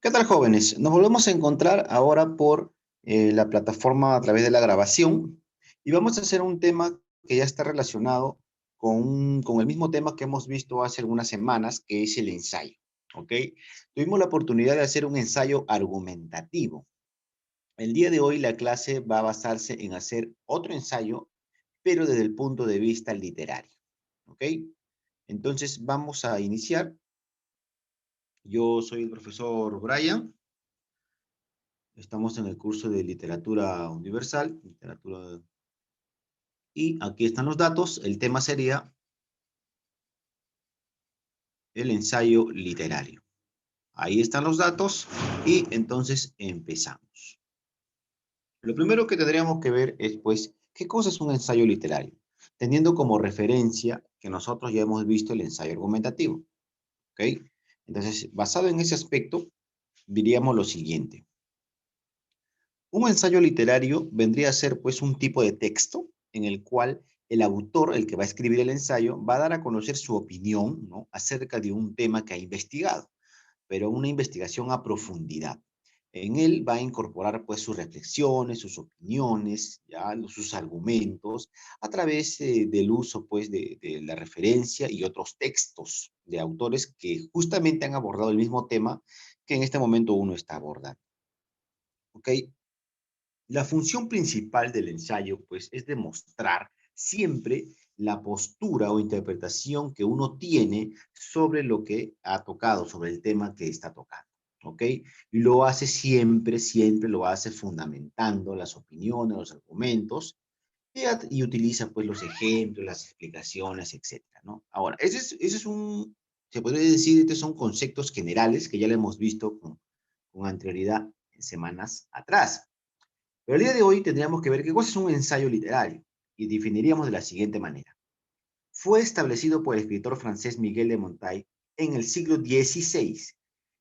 ¿Qué tal, jóvenes? Nos volvemos a encontrar ahora por la plataforma a través de la grabación y vamos a hacer un tema que ya está relacionado con el mismo tema que hemos visto hace algunas semanas, que es el ensayo, ¿ok? Tuvimos la oportunidad de hacer un ensayo argumentativo. El día de hoy la clase va a basarse en hacer otro ensayo, pero desde el punto de vista literario, ¿ok? Entonces vamos a iniciar. Yo soy el profesor Brian. Estamos en el curso de literatura universal, y aquí están los datos. El tema sería el ensayo literario. Ahí están los datos y entonces empezamos. Lo primero que tendríamos que ver es, pues, ¿qué cosa es un ensayo literario? Teniendo como referencia que nosotros ya hemos visto el ensayo argumentativo, ¿ok? Entonces, basado en ese aspecto, diríamos lo siguiente. Un ensayo literario vendría a ser pues un tipo de texto en el cual el autor, el que va a escribir el ensayo, va a dar a conocer su opinión, ¿no?, acerca de un tema que ha investigado, pero una investigación a profundidad. En él va a incorporar pues sus reflexiones, sus opiniones, ya, sus argumentos, a través del uso pues de la referencia y otros textos de autores que justamente han abordado el mismo tema que en este momento uno está abordando. ¿Ok? La función principal del ensayo, pues, es demostrar siempre la postura o interpretación que uno tiene sobre lo que ha tocado, sobre el tema que está tocando, ¿ok? Y lo hace siempre, siempre lo hace fundamentando las opiniones, los argumentos, y utiliza, pues, los ejemplos, las explicaciones, etcétera, ¿no? Ahora, ese es un, se podría decir, estos son conceptos generales que ya lo hemos visto con anterioridad en semanas atrás. Pero el día de hoy tendríamos que ver qué cosa es un ensayo literario y definiríamos de la siguiente manera. Fue establecido por el escritor francés Miguel de Montaigne en el siglo XVI.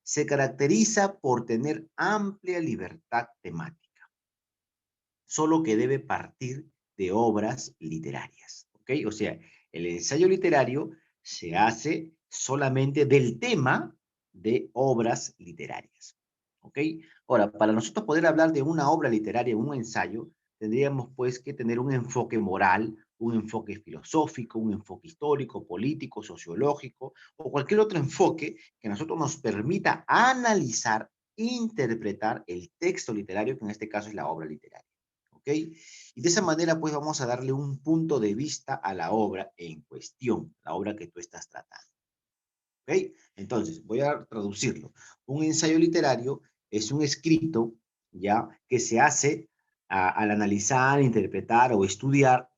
Se caracteriza por tener amplia libertad temática, solo que debe partir de obras literarias. ¿Ok? O sea, el ensayo literario se hace solamente del tema de obras literarias. ¿Ok? Ahora, para nosotros poder hablar de una obra literaria, un ensayo, tendríamos pues que tener un enfoque moral, un enfoque filosófico, un enfoque histórico, político, sociológico o cualquier otro enfoque que a nosotros nos permita analizar, interpretar el texto literario, que en este caso es la obra literaria. ¿Ok? Y de esa manera, pues vamos a darle un punto de vista a la obra en cuestión, la obra que tú estás tratando. ¿Ok? Entonces, voy a traducirlo. Un ensayo literario es un escrito, ¿ya?, que se hace al analizar, interpretar o estudiar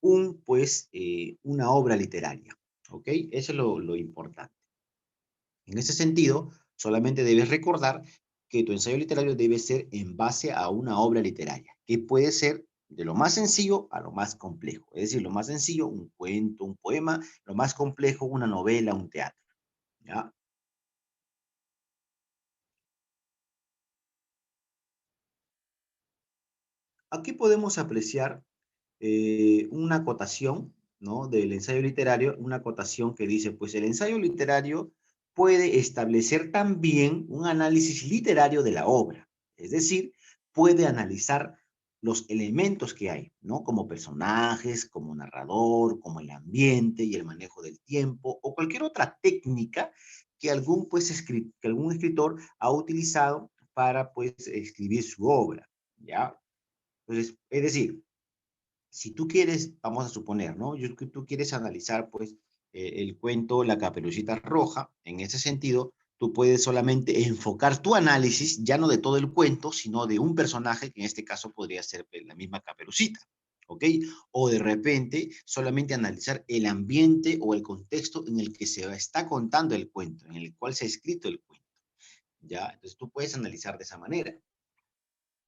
una obra literaria. ¿Ok? Eso es lo importante. En ese sentido, solamente debes recordar que tu ensayo literario debe ser en base a una obra literaria, que puede ser de lo más sencillo a lo más complejo. Es decir, lo más sencillo, un cuento, un poema; lo más complejo, una novela, un teatro. ¿Ya? Aquí podemos apreciar una acotación, ¿no?, del ensayo literario, una acotación que dice, pues el ensayo literario puede establecer también un análisis literario de la obra, es decir, puede analizar los elementos que hay, ¿no?, como personajes, como narrador, como el ambiente y el manejo del tiempo, o cualquier otra técnica que que algún escritor ha utilizado para, pues, escribir su obra, ¿ya? Entonces, es decir, si tú quieres, vamos a suponer, ¿no? Que tú quieres analizar, pues, el cuento La Caperucita Roja. En ese sentido, tú puedes solamente enfocar tu análisis, ya no de todo el cuento, sino de un personaje, que en este caso podría ser pues, la misma Caperucita, ¿ok? O de repente, solamente analizar el ambiente o el contexto en el que se está contando el cuento, en el cual se ha escrito el cuento, ¿ya? Entonces, tú puedes analizar de esa manera.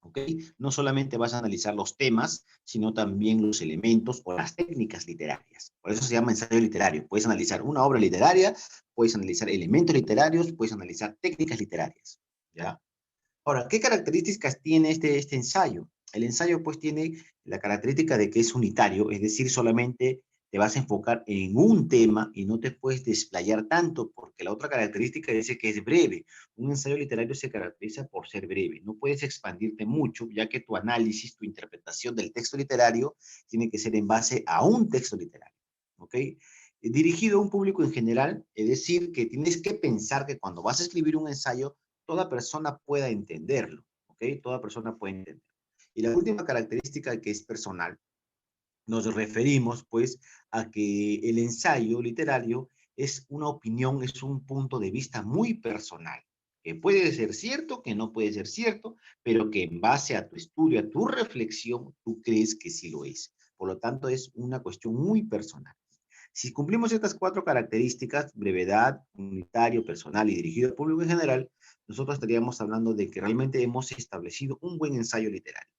¿Ok? No solamente vas a analizar los temas, sino también los elementos o las técnicas literarias. Por eso se llama ensayo literario. Puedes analizar una obra literaria, puedes analizar elementos literarios, puedes analizar técnicas literarias, ¿ya? Ahora, ¿qué características tiene este ensayo? El ensayo, pues, tiene la característica de que es unitario, es decir, solamente te vas a enfocar en un tema y no te puedes desplayar tanto, porque la otra característica dice que es breve. Un ensayo literario se caracteriza por ser breve. No puedes expandirte mucho, ya que tu análisis, tu interpretación del texto literario tiene que ser en base a un texto literario. ¿Ok? Dirigido a un público en general, es decir, que tienes que pensar que cuando vas a escribir un ensayo, toda persona pueda entenderlo. ¿Ok? Toda persona puede entenderlo. Y la última característica que es personal, nos referimos pues a que el ensayo literario es una opinión, es un punto de vista muy personal, que puede ser cierto, que no puede ser cierto, pero que en base a tu estudio, a tu reflexión, tú crees que sí lo es. Por lo tanto, es una cuestión muy personal. Si cumplimos estas cuatro características, brevedad, unitario, personal y dirigido al público en general, nosotros estaríamos hablando de que realmente hemos establecido un buen ensayo literario.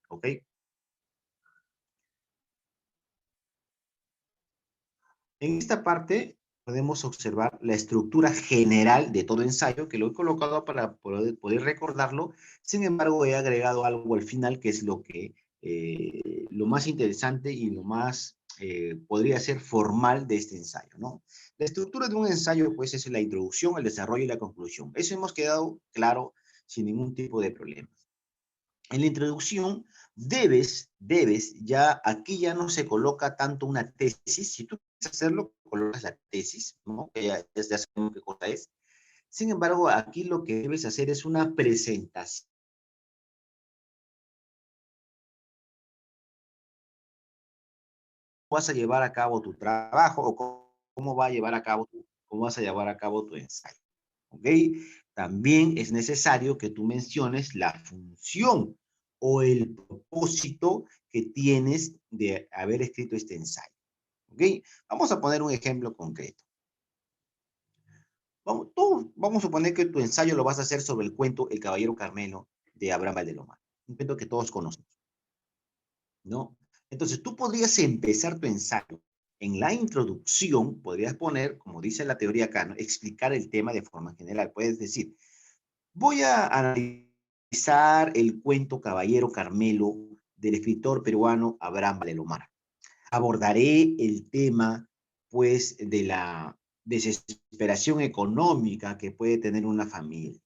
¿Ok? En esta parte podemos observar la estructura general de todo ensayo, que lo he colocado para poder recordarlo. Sin embargo, he agregado algo al final, que es lo más interesante y lo más podría ser formal de este ensayo, ¿no? La estructura de un ensayo, pues, es la introducción, el desarrollo y la conclusión. Eso hemos quedado claro sin ningún tipo de problema. En la introducción ya aquí ya no se coloca tanto una tesis. Si tú quieres hacerlo, colocas la tesis, ¿no? Que ya sabemos qué cosa es. Sin embargo, aquí lo que debes hacer es una presentación. ¿Cómo vas a llevar a cabo tu trabajo o cómo va a llevar a cabo cómo vas a llevar a cabo tu ensayo? ¿Ok? También es necesario que tú menciones la función o el propósito que tienes de haber escrito este ensayo. ¿Ok? Vamos a poner un ejemplo concreto. Vamos a suponer que tu ensayo lo vas a hacer sobre el cuento El Caballero Carmelo de Abraham Valdelomar. Un cuento que todos conocemos, ¿no? Entonces, tú podrías empezar tu ensayo. En la introducción, podrías poner, como dice la teoría acá, ¿no? Explicar el tema de forma general. Puedes decir, voy a analizar el cuento Caballero Carmelo del escritor peruano Abraham Valdelomar. Abordaré el tema, pues, de la desesperación económica que puede tener una familia.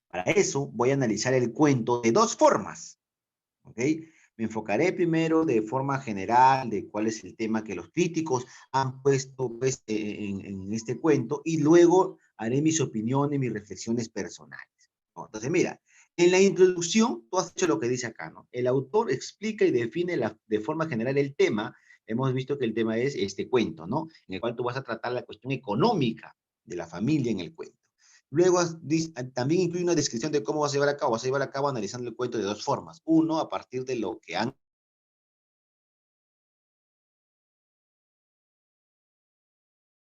Para eso voy a analizar el cuento de dos formas, ¿ok? Me enfocaré primero de forma general de cuál es el tema que los críticos han puesto pues, en este cuento y luego haré mis opiniones, mis reflexiones personales, ¿no? Entonces, mira, en la introducción tú has hecho lo que dice acá, ¿no? El autor explica y define de forma general el tema. Hemos visto que el tema es este cuento, ¿no? En el cual tú vas a tratar la cuestión económica de la familia en el cuento. Luego también incluye una descripción de cómo vas a llevar a cabo. Vas a llevar a cabo analizando el cuento de dos formas. Uno, a partir de lo que han,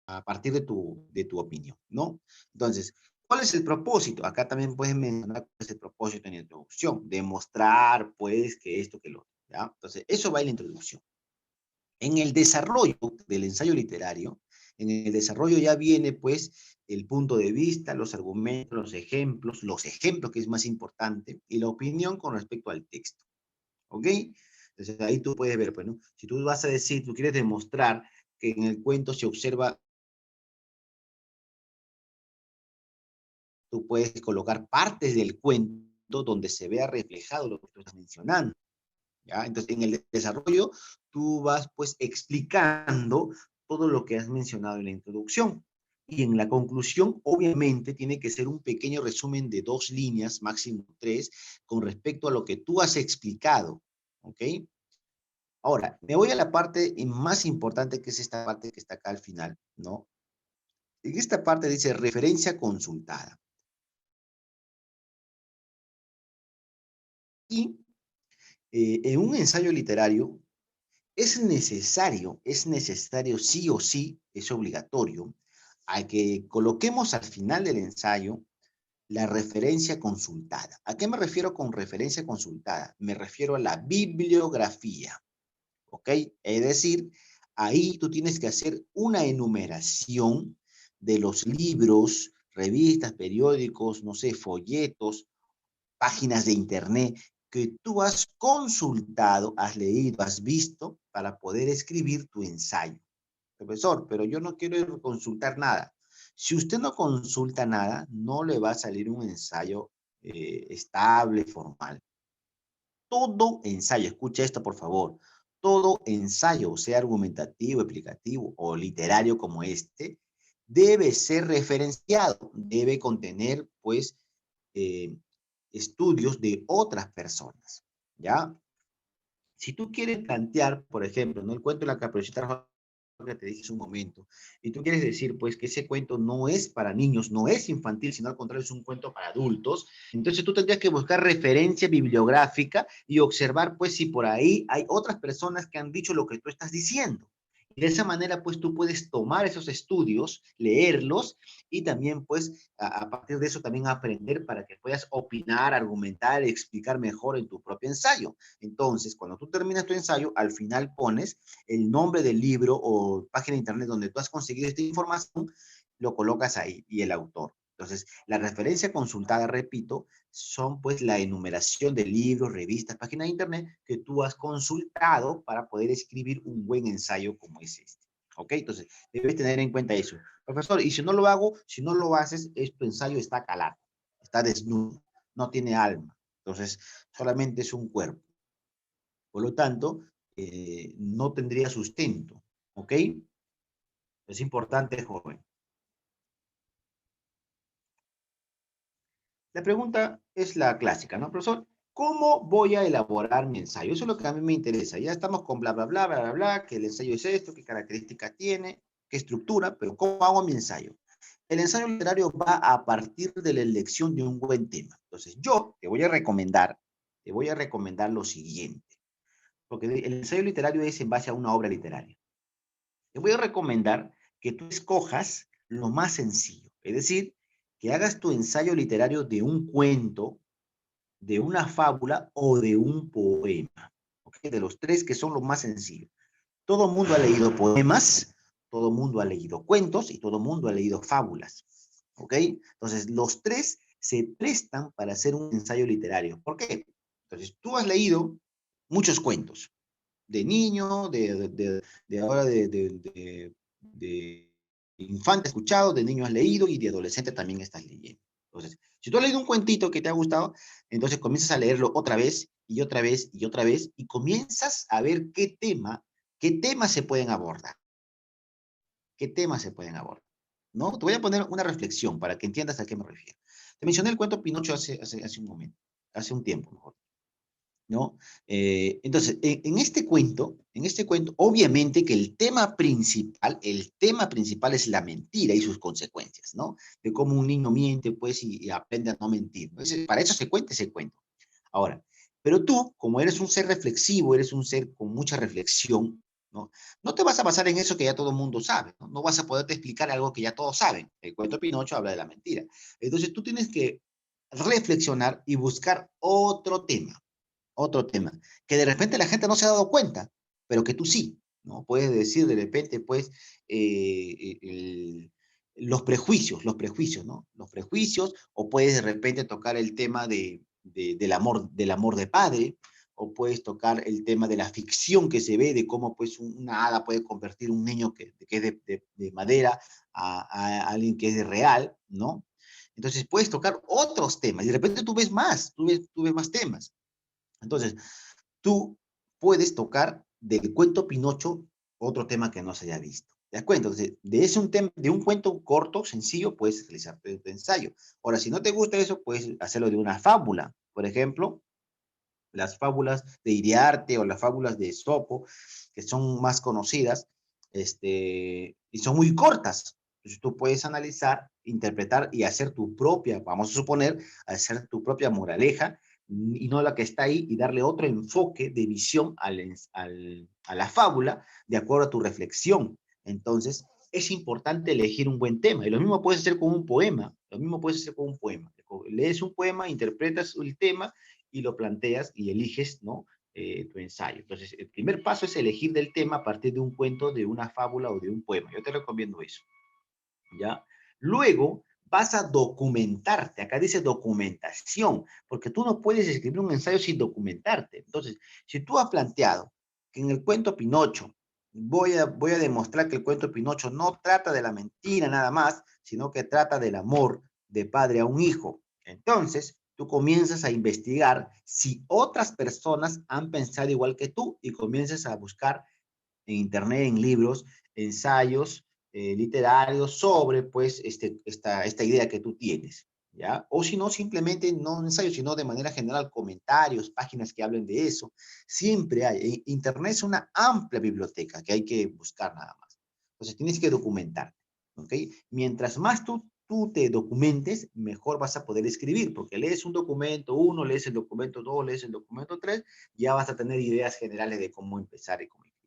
a partir de tu opinión, ¿no? Entonces, ¿cuál es el propósito? Acá también puedes mencionar cuál es el propósito en la introducción. Demostrar, pues, que esto, que lo otro, ¿ya? Entonces, eso va en la introducción. En el desarrollo del ensayo literario, en el desarrollo ya viene, pues, el punto de vista, los argumentos, los ejemplos, que es más importante, y la opinión con respecto al texto. ¿Ok? Entonces ahí tú puedes ver, pues, ¿no? Si tú vas a decir, tú quieres demostrar que en el cuento se observa, tú puedes colocar partes del cuento donde se vea reflejado lo que tú estás mencionando, ¿ya? Entonces, en el desarrollo, tú vas, pues, explicando todo lo que has mencionado en la introducción. Y en la conclusión, obviamente, tiene que ser un pequeño resumen de 2 líneas, máximo 3, con respecto a lo que tú has explicado, ¿ok? Ahora, me voy a la parte más importante, que es esta parte que está acá al final, ¿no? En esta parte dice referencia consultada. Y en un ensayo literario es necesario sí o sí, es obligatorio, a que coloquemos al final del ensayo la referencia consultada. ¿A qué me refiero con referencia consultada? Me refiero a la bibliografía. ¿Ok? Es decir, ahí tú tienes que hacer una enumeración de los libros, revistas, periódicos, no sé, folletos, páginas de internet que tú has consultado, has leído, has visto para poder escribir tu ensayo. Profesor, pero yo no quiero consultar nada. Si usted no consulta nada, no le va a salir un ensayo estable, formal. Todo ensayo, escucha esto por favor, todo ensayo, sea argumentativo, explicativo o literario como este, debe ser referenciado, debe contener, pues, eh, estudios de otras personas, ¿ya? Si tú quieres plantear, por ejemplo, ¿no? El cuento de la Caperucita Roja que te dije hace un momento, y tú quieres decir, pues, que ese cuento no es para niños, no es infantil, sino al contrario, es un cuento para adultos, entonces tú tendrías que buscar referencia bibliográfica y observar, pues, si por ahí hay otras personas que han dicho lo que tú estás diciendo. Y de esa manera, pues, tú puedes tomar esos estudios, leerlos, y también, pues, a partir de eso también aprender para que puedas opinar, argumentar, explicar mejor en tu propio ensayo. Entonces, cuando tú terminas tu ensayo, al final pones el nombre del libro o página de internet donde tú has conseguido esta información, lo colocas ahí y el autor. Entonces, la referencia consultada, repito, son pues la enumeración de libros, revistas, páginas de internet que tú has consultado para poder escribir un buen ensayo como es este. ¿Ok? Entonces, debes tener en cuenta eso. Profesor, y si no lo hago, si no lo haces, tu ensayo está calado, está desnudo, no tiene alma. Entonces, solamente es un cuerpo. Por lo tanto, no tendría sustento, ¿ok? Es importante, joven. La pregunta es la clásica, ¿no, profesor? ¿Cómo voy a elaborar mi ensayo? Eso es lo que a mí me interesa. Ya estamos con bla, bla, bla, bla, bla, bla, que el ensayo es esto, qué características tiene, qué estructura, pero ¿cómo hago mi ensayo? El ensayo literario va a partir de la elección de un buen tema. Entonces, yo te voy a recomendar lo siguiente, porque el ensayo literario es en base a una obra literaria. Te voy a recomendar que tú escojas lo más sencillo, es decir, que hagas tu ensayo literario de un cuento, de una fábula o de un poema, ¿okay? De los tres que son los más sencillos. Todo el mundo ha leído poemas, todo el mundo ha leído cuentos y todo el mundo ha leído fábulas, ¿ok? Entonces, los tres se prestan para hacer un ensayo literario. ¿Por qué? Entonces, tú has leído muchos cuentos, de niño, de ahora de infante escuchado, de niño has leído y de adolescente también estás leyendo. Entonces, si tú has leído un cuentito que te ha gustado, entonces comienzas a leerlo otra vez y otra vez y otra vez y comienzas a ver qué temas se pueden abordar, qué temas se pueden abordar. ¿No? Te voy a poner una reflexión para que entiendas a qué me refiero. Te mencioné el cuento Pinocho hace un momento, hace un tiempo, mejor. ¿No? Entonces, en este cuento, obviamente que el tema principal es la mentira y sus consecuencias, ¿no? De cómo un niño miente, pues, y aprende a no mentir, ¿no? Para eso se cuenta ese cuento. Ahora, pero tú, como eres un ser reflexivo, eres un ser con mucha reflexión, ¿no? No te vas a basar en eso que ya todo el mundo sabe, ¿no? No vas a poderte explicar algo que ya todos saben. El cuento de Pinocho habla de la mentira. Entonces, tú tienes que reflexionar y buscar otro tema, que de repente la gente no se ha dado cuenta, pero que tú sí, ¿no? Puedes decir de repente, pues, los prejuicios, ¿no? Los prejuicios, o puedes de repente tocar el tema del amor de padre, o puedes tocar el tema de la ficción que se ve, de cómo pues una hada puede convertir un niño que es de madera a alguien que es de real, ¿no? Entonces puedes tocar otros temas y de repente tú ves más temas. Entonces, tú puedes tocar del cuento Pinocho otro tema que no se haya visto. ¿Te das cuenta? Entonces, de un cuento corto, sencillo, puedes realizar tu ensayo. Ahora, si no te gusta eso, puedes hacerlo de una fábula. Por ejemplo, las fábulas de Iriarte o las fábulas de Esopo, que son más conocidas, y son muy cortas. Entonces tú puedes analizar, interpretar y hacer tu propia, vamos a suponer, hacer tu propia moraleja y no la que está ahí y darle otro enfoque de visión a la fábula de acuerdo a tu reflexión. Entonces, es importante elegir un buen tema. Y lo mismo puedes hacer con un poema. Lo mismo puedes hacer con un poema. Lees un poema, interpretas el tema y lo planteas y eliges, ¿no? Tu ensayo. Entonces, el primer paso es elegir del tema a partir de un cuento, de una fábula o de un poema. Yo te recomiendo eso, ¿ya? Luego vas a documentarte. Acá dice documentación, porque tú no puedes escribir un ensayo sin documentarte. Entonces, si tú has planteado que en el cuento Pinocho voy a demostrar que el cuento Pinocho no trata de la mentira nada más, sino que trata del amor de padre a un hijo. Entonces, tú comienzas a investigar si otras personas han pensado igual que tú y comienzas a buscar en internet, en libros, ensayos literarios sobre pues esta idea que tú tienes, ¿ya? O si no, simplemente no ensayos, sino de manera general comentarios, páginas que hablen de eso. Siempre hay. Internet es una amplia biblioteca que hay que buscar nada más. Entonces tienes que documentar, ¿ok? Mientras más tú te documentes, mejor vas a poder escribir, porque lees un documento uno, lees el documento dos, lees el documento tres, ya vas a tener ideas generales de cómo empezar y cómo escribir.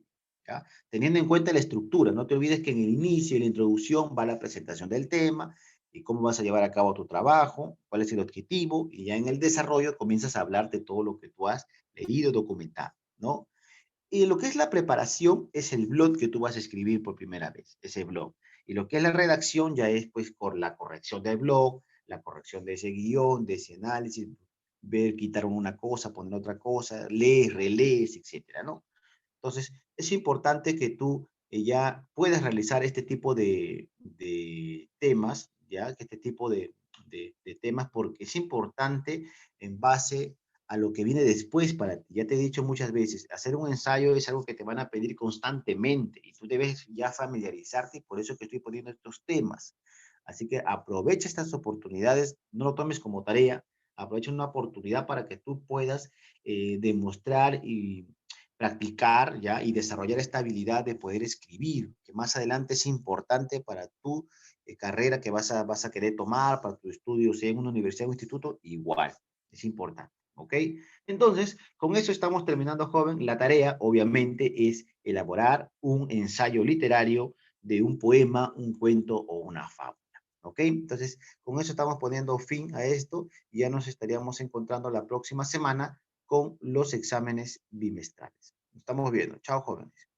¿Ya? Teniendo en cuenta la estructura. No te olvides que en el inicio y la introducción va la presentación del tema y cómo vas a llevar a cabo tu trabajo, cuál es el objetivo, y ya en el desarrollo comienzas a hablar de todo lo que tú has leído, documentado, ¿no? Y lo que es la preparación es el blog que tú vas a escribir por primera vez, ese blog. Y lo que es la redacción ya es pues por la corrección del blog, la corrección de ese guión, de ese análisis, ver, quitar una cosa, poner otra cosa, lees, relees, etcétera, ¿no? Entonces, es importante que tú ya puedas realizar este tipo de temas, ya, que este tipo de temas, porque es importante en base a lo que viene después para ti. Ya te he dicho muchas veces, hacer un ensayo es algo que te van a pedir constantemente y tú debes ya familiarizarte y por eso que estoy poniendo estos temas. Así que aprovecha estas oportunidades, no lo tomes como tarea, aprovecha una oportunidad para que tú puedas demostrar y practicar ya y desarrollar esta habilidad de poder escribir, que más adelante es importante para tu carrera que vas a querer tomar, para tu estudio, sea en una universidad o instituto, igual, es importante, ¿ok? Entonces, con eso estamos terminando, joven. La tarea, obviamente, es elaborar un ensayo literario de un poema, un cuento o una fábula. ¿Ok? Entonces, con eso estamos poniendo fin a esto y ya nos estaríamos encontrando la próxima semana con los exámenes bimestrales. Nos estamos viendo. Chao, jóvenes.